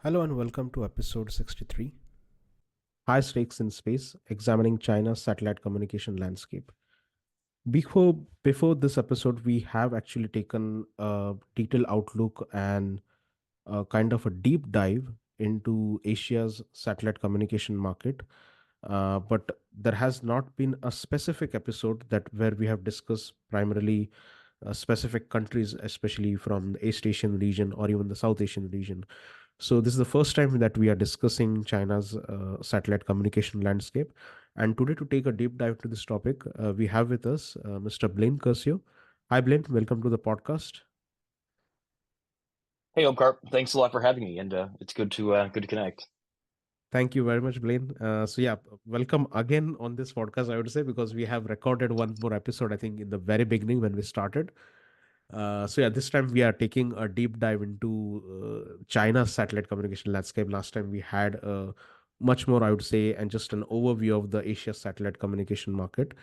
Hello and welcome to episode 63 High Stakes in Space, examining China's satellite communication landscape. Before this episode, we have actually taken a detailed outlook and kind of a deep dive into Asia's satellite communication market. But there has not been a specific episode that where we have discussed primarily specific countries, especially from the East Asian region or even the South Asian region. So this is the first time that we are discussing China's satellite communication landscape. And today, to take a deep dive into this topic, we have with us Mr. Blaine Curcio. Hi, Blaine. Welcome to the podcast. Hey, Omkar, thanks a lot for having me, and it's good to connect. Thank you very much, Blaine. Welcome again on this podcast, I would say, because we have recorded one more episode, I think, in the very beginning when we started. This time we are taking a deep dive into China's satellite communication landscape. Last time we had much more, I would say, and just an overview of the Asia satellite communication market.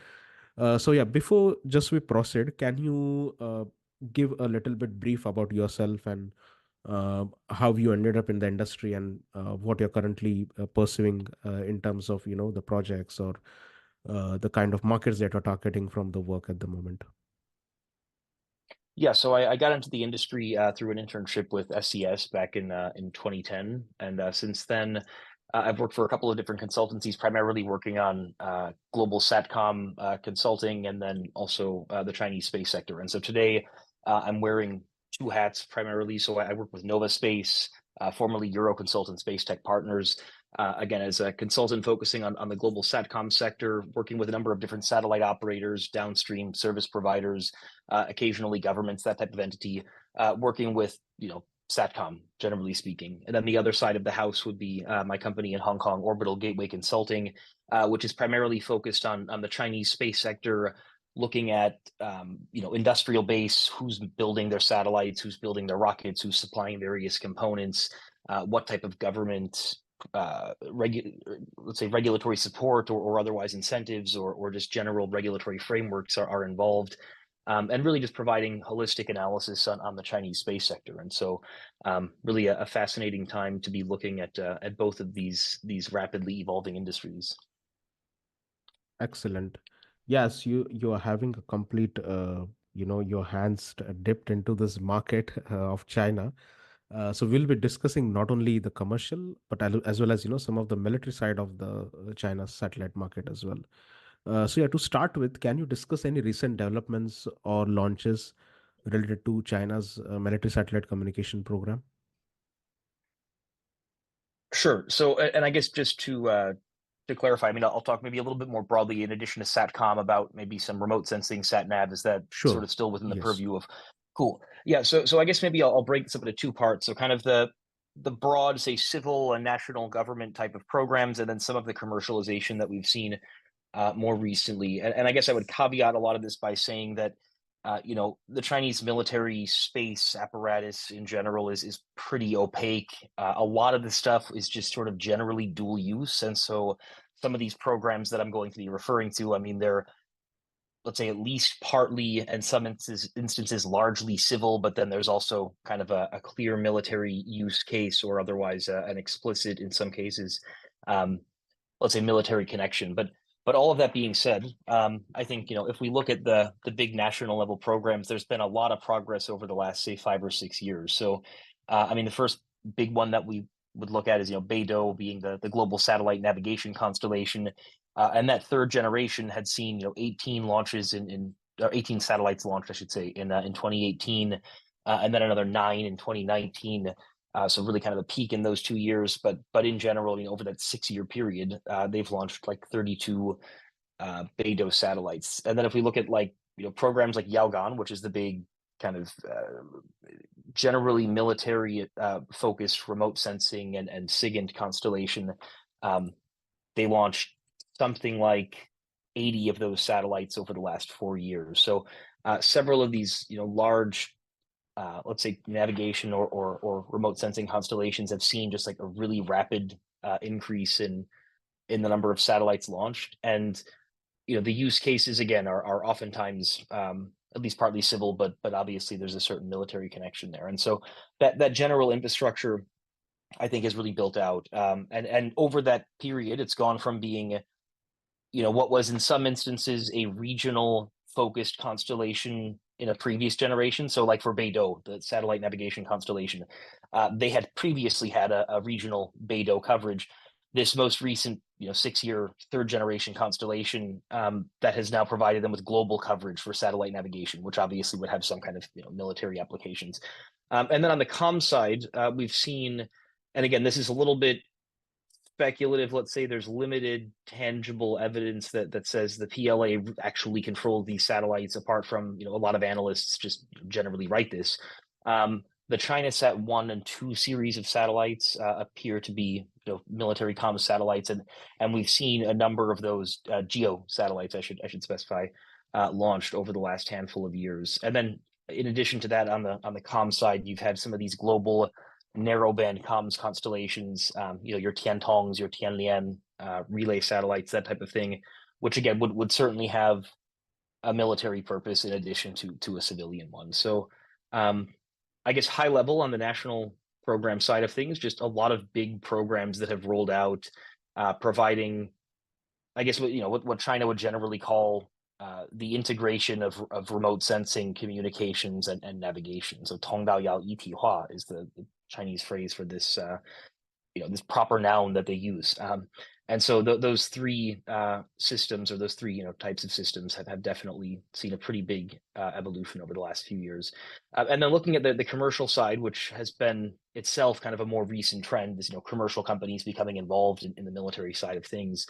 Before just we proceed, can you give a little bit brief about yourself and how you ended up in the industry and what you're currently pursuing in terms of the projects or the kind of markets that you're targeting from the work at the moment? Yeah, so I got into the industry through an internship with SCS back in 2010, and since then, I've worked for a couple of different consultancies, primarily working on global satcom consulting, and then also the Chinese space sector. And so today, I'm wearing two hats primarily. So I work with Nova Space, formerly Euro Consult Space Tech Partners. Again, as a consultant focusing on the global satcom sector, working with a number of different satellite operators, downstream service providers, occasionally governments, that type of entity, working with, Satcom, generally speaking. And then the other side of the house would be my company in Hong Kong, Orbital Gateway Consulting, which is primarily focused on the Chinese space sector, looking at industrial base, who's building their satellites, who's building their rockets, who's supplying various components, what type of government let's say regulatory support or otherwise incentives or just general regulatory frameworks are involved, and really just providing holistic analysis on the Chinese space sector. And so, really a fascinating time to be looking at both of these rapidly evolving industries. Excellent. Yes, you are having a complete, your hands dipped into this market of China. So we'll be discussing not only the commercial, but as well as some of the military side of the China satellite market as well. To start with, can you discuss any recent developments or launches related to China's military satellite communication program? Sure. So, and I guess just to clarify, I mean, I'll talk maybe a little bit more broadly in addition to SATCOM about maybe some remote sensing sat nav. Is that sort Sure. of still within the Yes. purview of? Cool. Yeah. So I guess maybe I'll break this up into two parts. So kind of the broad, say, civil and national government type of programs, and then some of the commercialization that we've seen more recently. And I guess I would caveat a lot of this by saying that the Chinese military space apparatus in general is pretty opaque. A lot of the stuff is just sort of generally dual use, and so some of these programs that I'm going to be referring to, I mean, they're, let's say, at least partly, and some instances largely civil, but then there's also kind of a clear military use case or otherwise an explicit, in some cases, um, let's say, military connection. But all of that being said, I think if we look at the big national level programs, there's been a lot of progress over the last, say, 5 or 6 years. So, I mean, the first big one that we would look at is Beidou being the global satellite navigation constellation, and that third generation had seen 18 launches in or 18 satellites launched, I should say, in 2018, and then another 9 in 2019. So really kind of a peak in those 2 years, but in general, over that 6 year period, they've launched like 32 Beidou satellites. And then if we look at programs like Yaogan, which is the big kind of generally military focused remote sensing and SIGINT constellation, um, they launched something like 80 of those satellites over the last 4 years. So several of these large let's say navigation or remote sensing constellations have seen just like a really rapid increase in the number of satellites launched. And the use cases again are oftentimes at least partly civil, but obviously there's a certain military connection there. And so that general infrastructure I think has really built out. And over that period, it's gone from being, what was in some instances a regional focused constellation in a previous generation. So, like for Beidou, the satellite navigation constellation, they had previously had a regional Beidou coverage. This most recent, 6-year third generation constellation that has now provided them with global coverage for satellite navigation, which obviously would have some kind of military applications. And then on the comm side, we've seen, and again, this is a little bit speculative. Let's say there's limited tangible evidence that says the PLA actually controlled these satellites, apart from a lot of analysts just generally write this. The ChinaSat 1 and 2 series of satellites appear to be military comms satellites, and we've seen a number of those geo satellites, I should specify, launched over the last handful of years. And then in addition to that, on the comm side, you've had some of these global narrowband comms constellations, your Tiantongs, your Tianlian, relay satellites, that type of thing, which again would certainly have a military purpose in addition to a civilian one. So, I guess high level on the national program side of things, just a lot of big programs that have rolled out, providing, I guess what China would generally call the integration of remote sensing, communications, and navigation. So Tongdao Yao Yiti Hua is the Chinese phrase for this this proper noun that they use. And so those three systems, or those three types of systems, have definitely seen a pretty big evolution over the last few years. And then looking at the commercial side, which has been itself kind of a more recent trend, is commercial companies becoming involved in the military side of things.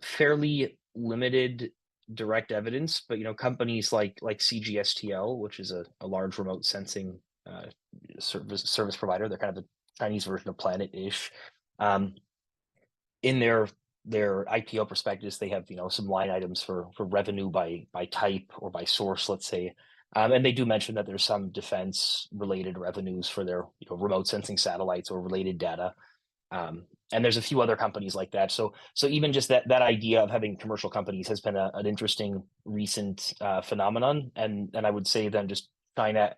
Fairly limited direct evidence, but companies like CGSTL, which is a large remote sensing service provider, they're kind of the Chinese version of Planet-ish. In their IPO prospectus, they have some line items for revenue by type or by source, let's say. And they do mention that there's some defense related revenues for their remote sensing satellites or related data. And there's a few other companies like that. So even just that idea of having commercial companies has been an interesting recent phenomenon. And I would say then just China,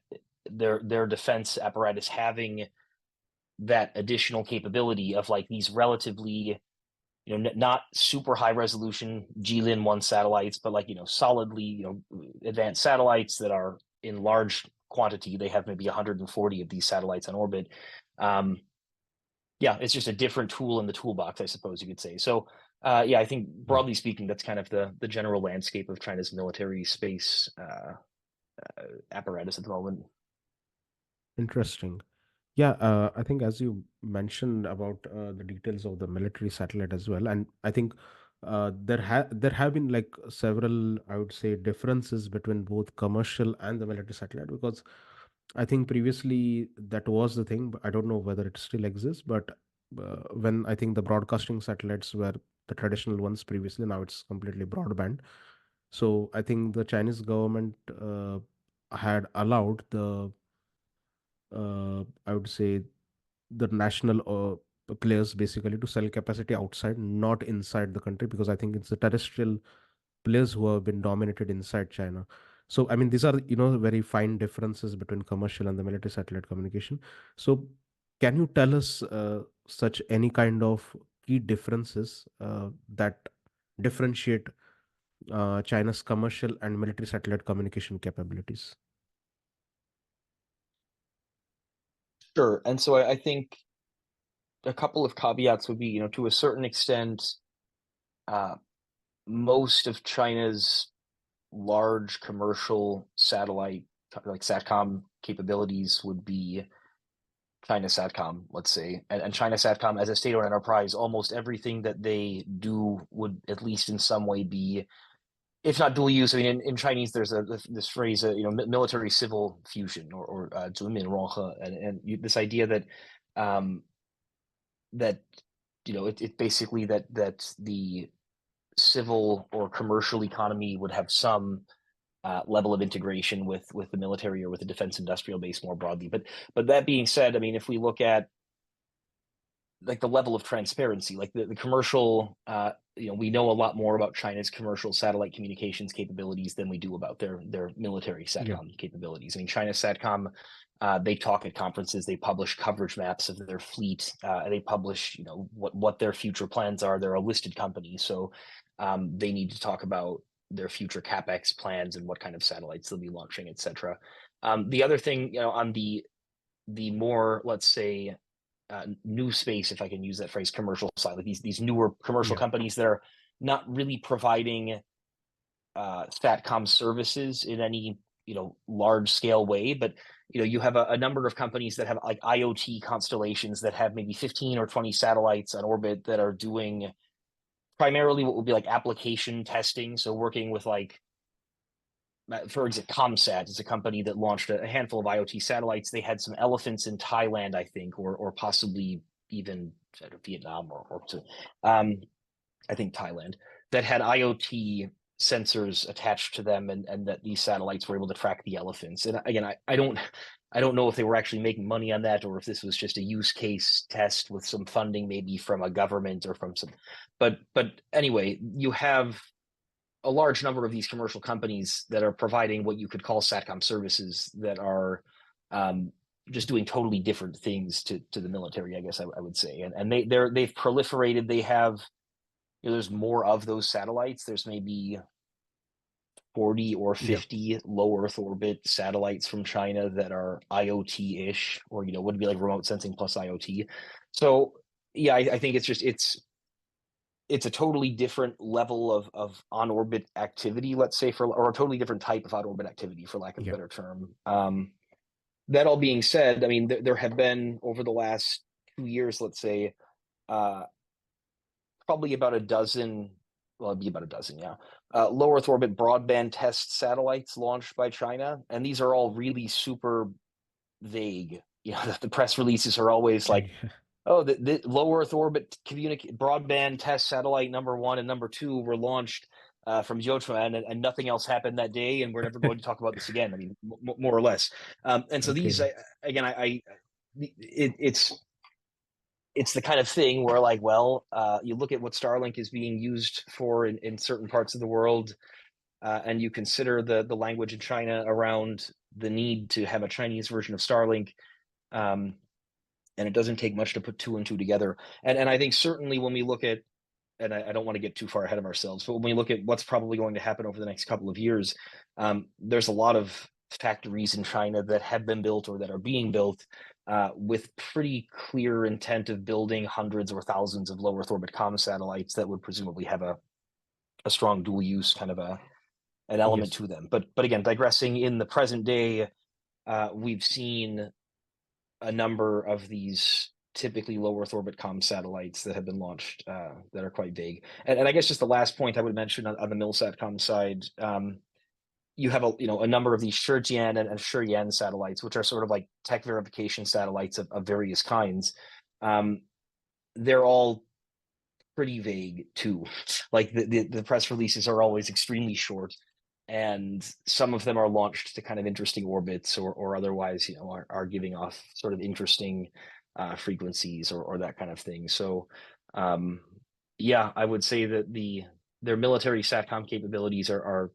their defense apparatus having that additional capability of like these relatively not super high resolution Jilin 1 satellites, but like solidly advanced satellites that are in large quantity. They have maybe 140 of these satellites on orbit. Yeah, it's just a different tool in the toolbox, I suppose you could say. So, yeah, I think Right. broadly speaking, that's kind of the general landscape of China's military space apparatus at the moment. Interesting. Yeah, I think as you mentioned about the details of the military satellite as well, and I think there have been like several, I would say, differences between both commercial and the military satellite, because I think previously that was the thing, but I don't know whether it still exists. But when I think the broadcasting satellites were the traditional ones previously, now it's completely broadband. So I think the Chinese government had allowed I would say, the national players basically to sell capacity outside, not inside the country, because I think it's the terrestrial players who have been dominated inside China. So, I mean, these are, very fine differences between commercial and the military satellite communication. So, can you tell us such any kind of key differences that differentiate China's commercial and military satellite communication capabilities? Sure. And so I think a couple of caveats would be, to a certain extent, uh, most of China's large commercial satellite, like SATCOM capabilities, would be China Satcom, let's say. And China Satcom, as a state-owned enterprise, almost everything that they do would at least in some way be, if not dual use. I mean, in Chinese, there's this phrase, military civil fusion, or 族民融合, and this idea that um, that it basically that the civil or commercial economy would have some level of integration with the military or with the defense industrial base more broadly. But that being said, I mean, if we look at like the level of transparency, like the commercial, we know a lot more about China's commercial satellite communications capabilities than we do about their military Yeah. satcom capabilities. I mean, China satcom, they talk at conferences, they publish coverage maps of their fleet, they publish, what their future plans are. They're a listed company, so they need to talk about their future capex plans and what kind of satellites they'll be launching, etc. The other thing, on the more, let's say, new space, if I can use that phrase, commercial side, like these newer commercial Yeah. companies that are not really providing satcom services in any large scale way, but you have a number of companies that have like IoT constellations that have maybe 15 or 20 satellites on orbit that are doing primarily what would be like application testing. So working with, like, for example, Comsat is a company that launched a handful of IoT satellites. They had some elephants in Thailand, I think, or possibly even Vietnam or I think Thailand, that had IoT sensors attached to them, and that these satellites were able to track the elephants. And again, I don't know if they were actually making money on that, or if this was just a use case test with some funding, maybe from a government or from some. But anyway, you have a large number of these commercial companies that are providing what you could call satcom services that are just doing totally different things to the military, I guess I would say. And they've proliferated. They have, there's more of those satellites. There's maybe 40 or Yeah. 50 low Earth orbit satellites from China that are IoT-ish, or would be like remote sensing plus IoT. So yeah, I think it's a totally different level of on orbit activity, let's say, or a totally different type of on orbit activity, for lack of a Yeah. better term. That all being said, I mean, there have been, over the last 2 years, let's say, uh, probably about a dozen, well, it'd be about a dozen, yeah, low Earth orbit broadband test satellites launched by China, and these are all really super vague. The press releases are always like, Yeah. oh, the low Earth orbit broadband test satellite number 1 and number 2 were launched from Jiuquan, and nothing else happened that day, and we're never going to talk about this again. I mean, more or less. And so these, Okay. again, it's the kind of thing where, like, well, you look at what Starlink is being used for in certain parts of the world, and you consider the language in China around the need to have a Chinese version of Starlink. And it doesn't take much to put two and two together. And I think certainly when we look at, and I don't want to get too far ahead of ourselves, but when we look at what's probably going to happen over the next couple of years, there's a lot of factories in China that have been built or that are being built with pretty clear intent of building hundreds or thousands of low Earth orbit comm satellites that would presumably have a strong dual use kind of an element Yes. to them. But again, digressing, in the present day, we've seen a number of these typically low Earth orbit comm satellites that have been launched that are quite vague. And I guess just the last point I would mention on the MilSatcom side, you have a number of these Shenzhen and Shenzhen satellites, which are sort of like tech verification satellites of various kinds. They're all pretty vague too. Like the press releases are always extremely short, and some of them are launched to kind of interesting orbits, or otherwise, are giving off sort of interesting frequencies, or that kind of thing. So, yeah, I would say that their military satcom capabilities are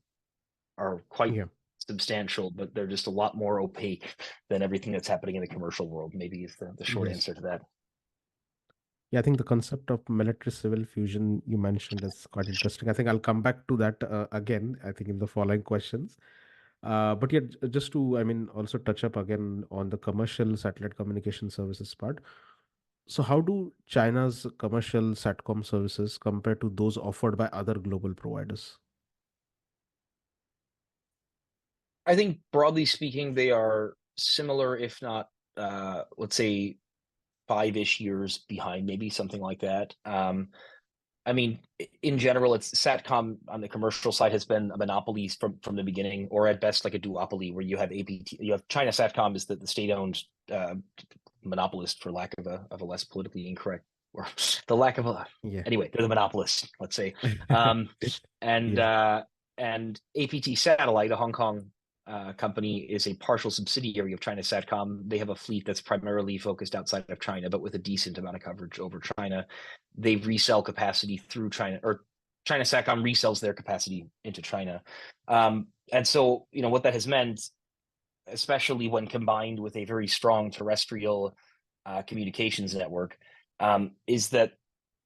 quite Yeah. substantial, but they're just a lot more opaque than everything that's happening in the commercial world. Maybe is the short Yes. answer to that. Yeah, I think the concept of military civil fusion you mentioned is quite interesting. I think I'll come back to that again, I think in the following questions. But yeah, just to, I mean, also touch up again on the commercial satellite communication services part. So, how do China's commercial SATCOM services compare to those offered by other global providers? I think broadly speaking, they are similar, if not, let's say, 5-ish years behind, maybe something like that. I mean, in general, it's Satcom on the commercial side has been a monopoly from the beginning, or at best like a duopoly, where you have APT, you have China Satcom is the state-owned monopolist, for lack of a less politically incorrect, or the lack of a, Yeah. anyway, they're the monopolist, let's say. Um, and Yeah. uh, and APT Satellite, a Hong Kong company is a partial subsidiary of China Satcom. They have a fleet that's primarily focused outside of China, but with a decent amount of coverage over China. They resell capacity through China, or China Satcom resells their capacity into China. And so, what that has meant, especially when combined with a very strong terrestrial communications network, is that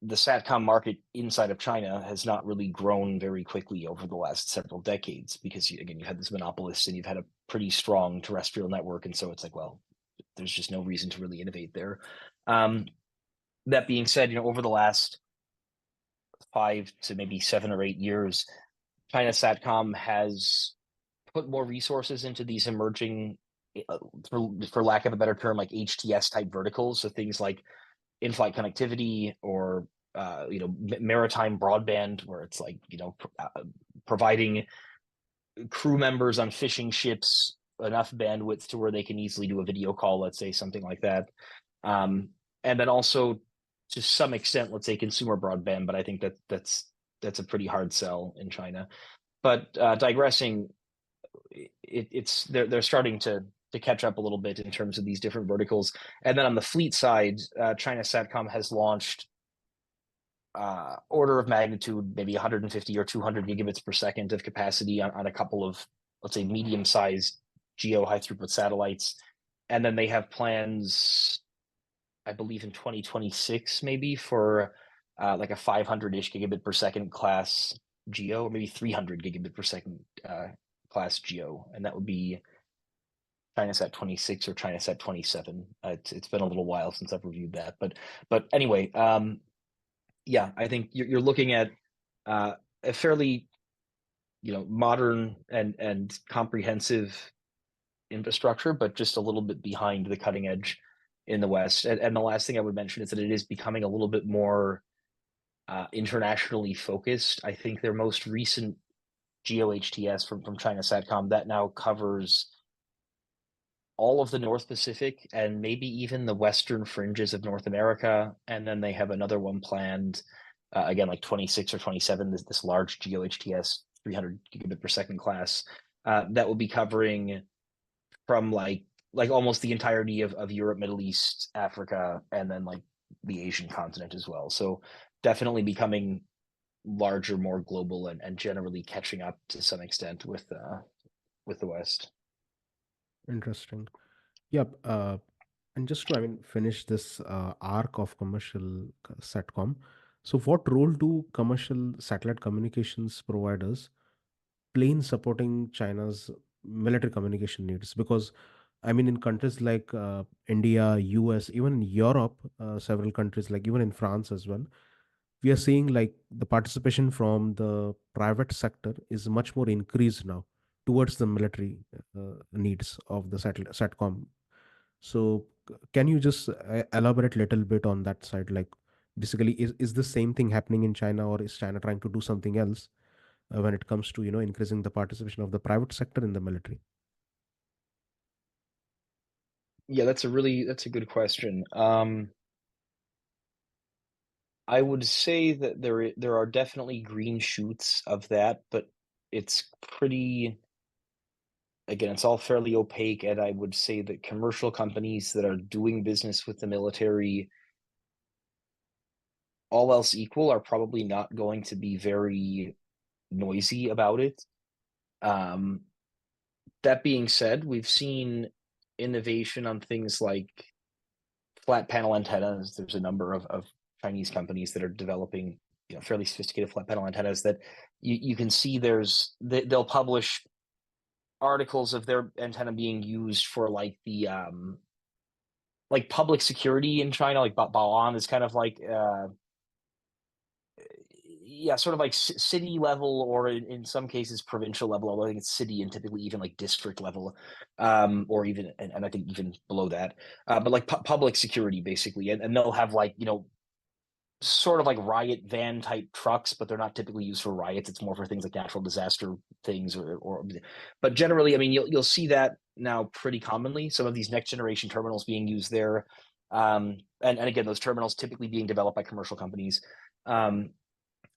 the Satcom market inside of China has not really grown very quickly over the last several decades because, again, you had this monopolist and you've had a pretty strong terrestrial network. And so it's like, well, there's just no reason to really innovate there. That being said, over the last 5 to maybe 7 or 8 years, China Satcom has put more resources into these emerging, for lack of a better term, like HTS type verticals. So things like in-flight connectivity or maritime broadband, where it's like providing crew members on fishing ships enough bandwidth to where they can easily do a video call, let's say, something like that. And then also to some extent, let's say, consumer broadband, but I think that's a pretty hard sell in China. But digressing, they're starting to catch up a little bit in terms of these different verticals. And then on the fleet side, China Satcom has launched order of magnitude, maybe 150 or 200 gigabits per second of capacity on a couple of, let's say, medium-sized geo high throughput satellites. And then they have plans, I believe, in 2026, maybe for like a 500-ish gigabit per second class geo, or maybe 300 gigabit per second class geo. And that would be ChinaSat 26 or ChinaSat 27. It's been a little while since I've reviewed that, but anyway, yeah, I think you're looking at a fairly modern and comprehensive infrastructure, but just a little bit behind the cutting edge in the West. And the last thing I would mention is that it is becoming a little bit more internationally focused. I think their most recent GEO HTS from China Satcom that now covers all of the North Pacific and maybe even the western fringes of North America. And then they have another one planned, again, like 26 or 27, this large GEO HTS 300 gigabit per second class that will be covering from like almost the entirety of Europe, Middle East, Africa, and then like the Asian continent as well. So definitely becoming larger, more global, and generally catching up to some extent with the West. Interesting. Yep. And just to, finish this arc of commercial satcom. So, what role do commercial satellite communications providers play in supporting China's military communication needs? Because, in countries like India, US, even in Europe, several countries, like even in France as well, we are seeing like the participation from the private sector is much more increased now towards the military needs of the satcom. So can you just elaborate a little bit on that side? Like basically, is the same thing happening in China, or is China trying to do something else when it comes to increasing the participation of the private sector in the military? Yeah, that's a good question. I would say that there are definitely green shoots of that, but it's pretty, again, it's all fairly opaque, and I would say that commercial companies that are doing business with the military, all else equal, are probably not going to be very noisy about it. That being said, we've seen innovation on things like flat panel antennas. There's a number of Chinese companies that are developing fairly sophisticated flat panel antennas that you can see they'll publish articles of their antenna being used for like the like public security in China. Like Baoan is kind of like yeah, sort of like city level, or in some cases provincial level, although I think it's city and typically even like district level, or even and I think even below that, but like public security basically, and they'll have like sort of like riot van type trucks, but they're not typically used for riots. It's more for things like natural disaster things, but generally, I mean, you'll see that now pretty commonly. Some of these next generation terminals being used there, and again, those terminals typically being developed by commercial companies.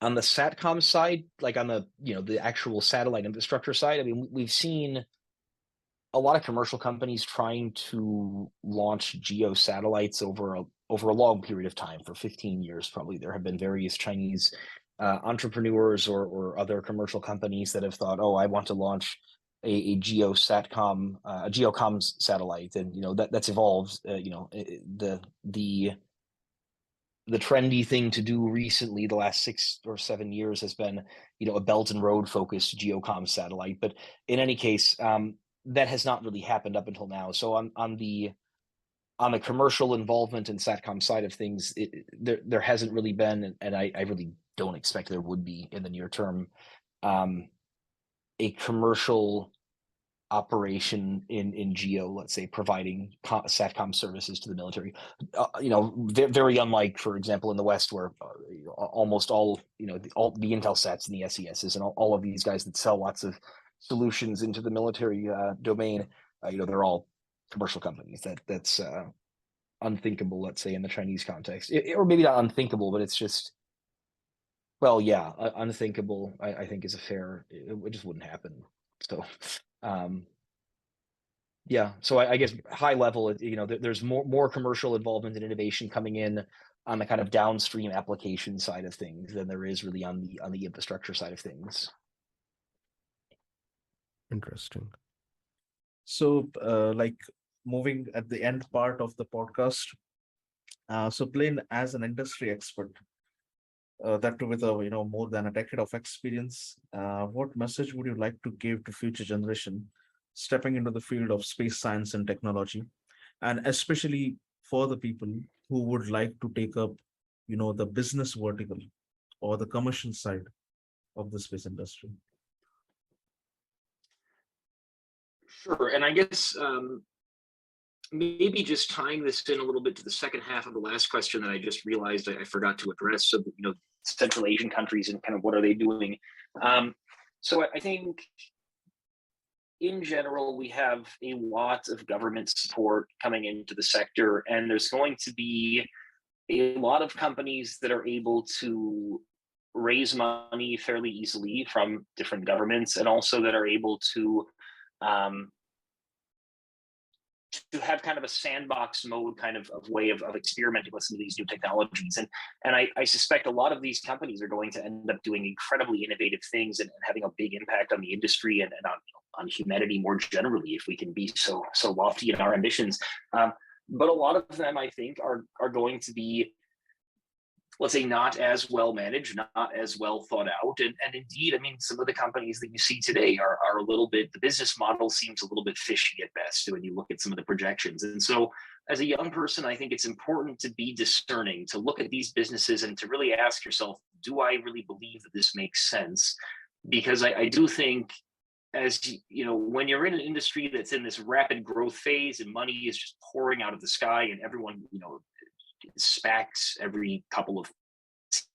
On the satcom side, like on the the actual satellite infrastructure side, I mean, we've seen a lot of commercial companies trying to launch geo satellites over a long period of time, for 15 years probably. There have been various Chinese entrepreneurs or other commercial companies that have thought, oh, I want to launch a geo satcom, a geocomms satellite, and that's evolved. The trendy thing to do recently, the last 6 or 7 years, has been a Belt and Road focused geocom satellite. But in any case, that has not really happened up until now. So on the commercial involvement and satcom side of things, there hasn't really been, and I really don't expect there would be in the near term, a commercial operation in geo, let's say, providing satcom services to the military. Very unlike, for example, in the West, where almost all all the Intelsats and the SESs and all of these guys that sell lots of solutions into the military domain, they're all commercial companies. That's unthinkable, let's say, in the Chinese context, or maybe not unthinkable, but it's just, well, yeah, unthinkable. I think is a fair. It just wouldn't happen. So. Yeah, so I guess high level, there's more commercial involvement and innovation coming in on the kind of downstream application side of things than there is really on the infrastructure side of things. Interesting. So, like moving at the end part of the podcast. So, Blaine, as an industry expert, that too with a more than a decade of experience, what message would you like to give to future generation stepping into the field of space science and technology, and especially for the people who would like to take up, the business vertical or the commercial side of the space industry? Sure, and I guess maybe just tying this in a little bit to the second half of the last question that I just realized I forgot to address. So, Central Asian countries and kind of what are they doing? So I think in general, we have a lot of government support coming into the sector, and there's going to be a lot of companies that are able to raise money fairly easily from different governments, and also that are able to have kind of a sandbox mode kind of way of experimenting with some of these new technologies. And I suspect a lot of these companies are going to end up doing incredibly innovative things and having a big impact on the industry and on humanity more generally, if we can be so lofty in our ambitions. But a lot of them, I think, are going to be, let's say, not as well managed, not as well thought out. And indeed, I mean, some of the companies that you see today are a little bit, the business model seems a little bit fishy at best when you look at some of the projections. And so as a young person, I think it's important to be discerning, to look at these businesses and to really ask yourself, do I really believe that this makes sense? Because I do think, as when you're in an industry that's in this rapid growth phase and money is just pouring out of the sky and everyone, SPACs every couple of,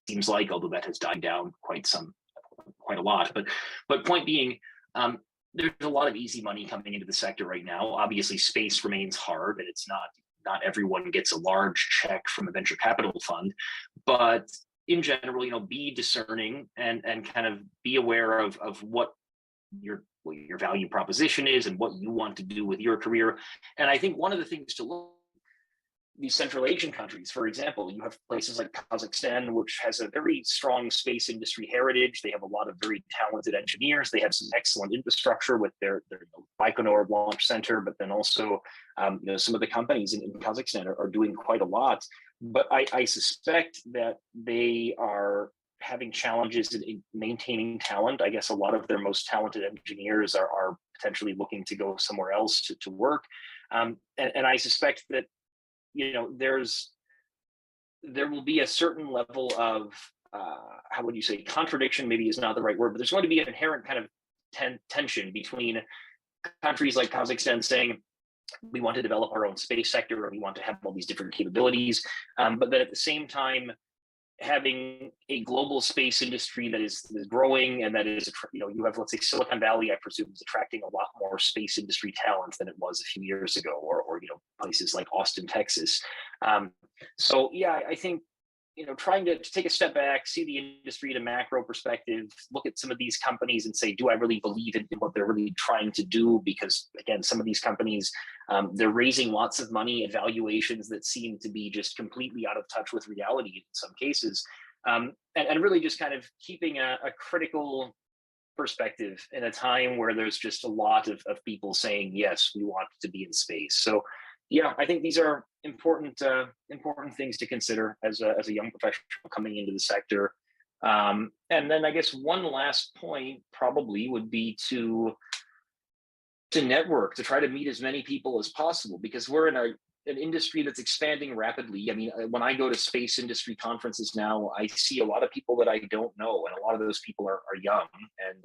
seems like, although that has died down quite a lot. But point being, there's a lot of easy money coming into the sector right now. Obviously, space remains hard, and it's not everyone gets a large check from a venture capital fund. But in general, be discerning and kind of be aware of what your value proposition is and what you want to do with your career. And I think one of the things to look, these Central Asian countries, for example, you have places like Kazakhstan, which has a very strong space industry heritage. They have a lot of very talented engineers. They have some excellent infrastructure with their Baikonur launch center, but then also some of the companies in Kazakhstan are doing quite a lot. But I suspect that they are having challenges in maintaining talent. I guess a lot of their most talented engineers are potentially looking to go somewhere else to work. And I suspect that there will be a certain level of how would you say, contradiction maybe is not the right word, but there's going to be an inherent kind of tension between countries like Kazakhstan saying we want to develop our own space sector and we want to have all these different capabilities, but then at the same time having a global space industry that is growing and that is, you have, let's say, Silicon Valley, I presume, is attracting a lot more space industry talent than it was a few years ago, or places like Austin, Texas. So yeah, I think trying to take a step back, see the industry at a macro perspective, look at some of these companies and say, do I really believe in what they're really trying to do? Because again, some of these companies, they're raising lots of money at valuations that seem to be just completely out of touch with reality in some cases. And really just kind of keeping a critical perspective in a time where there's just a lot of people saying, yes, we want to be in space. So yeah, I think these are important things to consider as a young professional coming into the sector. And then I guess one last point probably would be to network, to try to meet as many people as possible, because we're in an industry that's expanding rapidly. I mean, when I go to space industry conferences now, I see a lot of people that I don't know, and a lot of those people are young,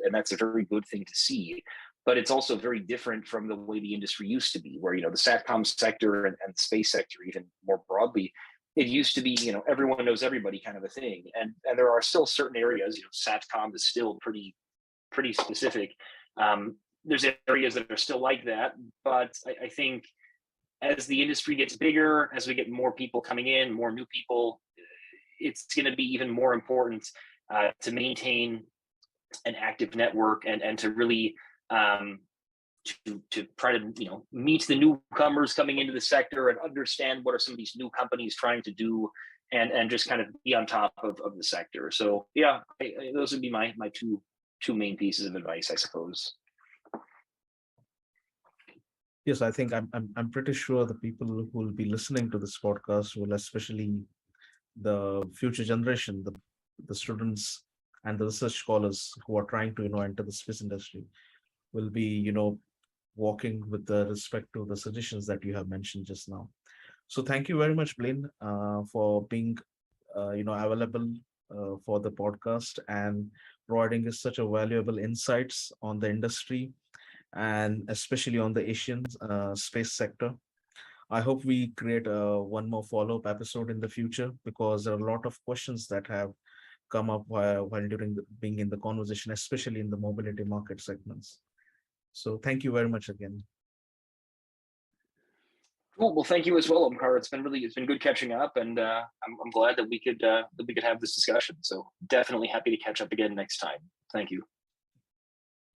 and that's a very good thing to see. But it's also very different from the way the industry used to be, where the SATCOM sector and the space sector, even more broadly, it used to be everyone knows everybody kind of a thing, and there are still certain areas. SATCOM is still pretty specific. There's areas that are still like that, but I think as the industry gets bigger, as we get more people coming in, more new people, it's going to be even more important to maintain an active network and to really to try to meet the newcomers coming into the sector and understand what are some of these new companies trying to do, and just kind of be on top of the sector. So yeah, those would be my two main pieces of advice, I suppose. Yes, I think I'm pretty sure the people who will be listening to this podcast will, especially the future generation, the students and the research scholars who are trying to enter the space industry, will be walking with the respect to the suggestions that you have mentioned just now. So thank you very much, Blaine, for being available for the podcast and providing us such a valuable insights on the industry, and especially on the Asian space sector. I hope we create one more follow-up episode in the future, because there are a lot of questions that have come up while during being in the conversation, especially in the mobility market segments. So thank you very much again. Cool. Well, thank you as well, Omkar. It's been good catching up, and I'm glad that we could have this discussion. So definitely happy to catch up again next time. Thank you.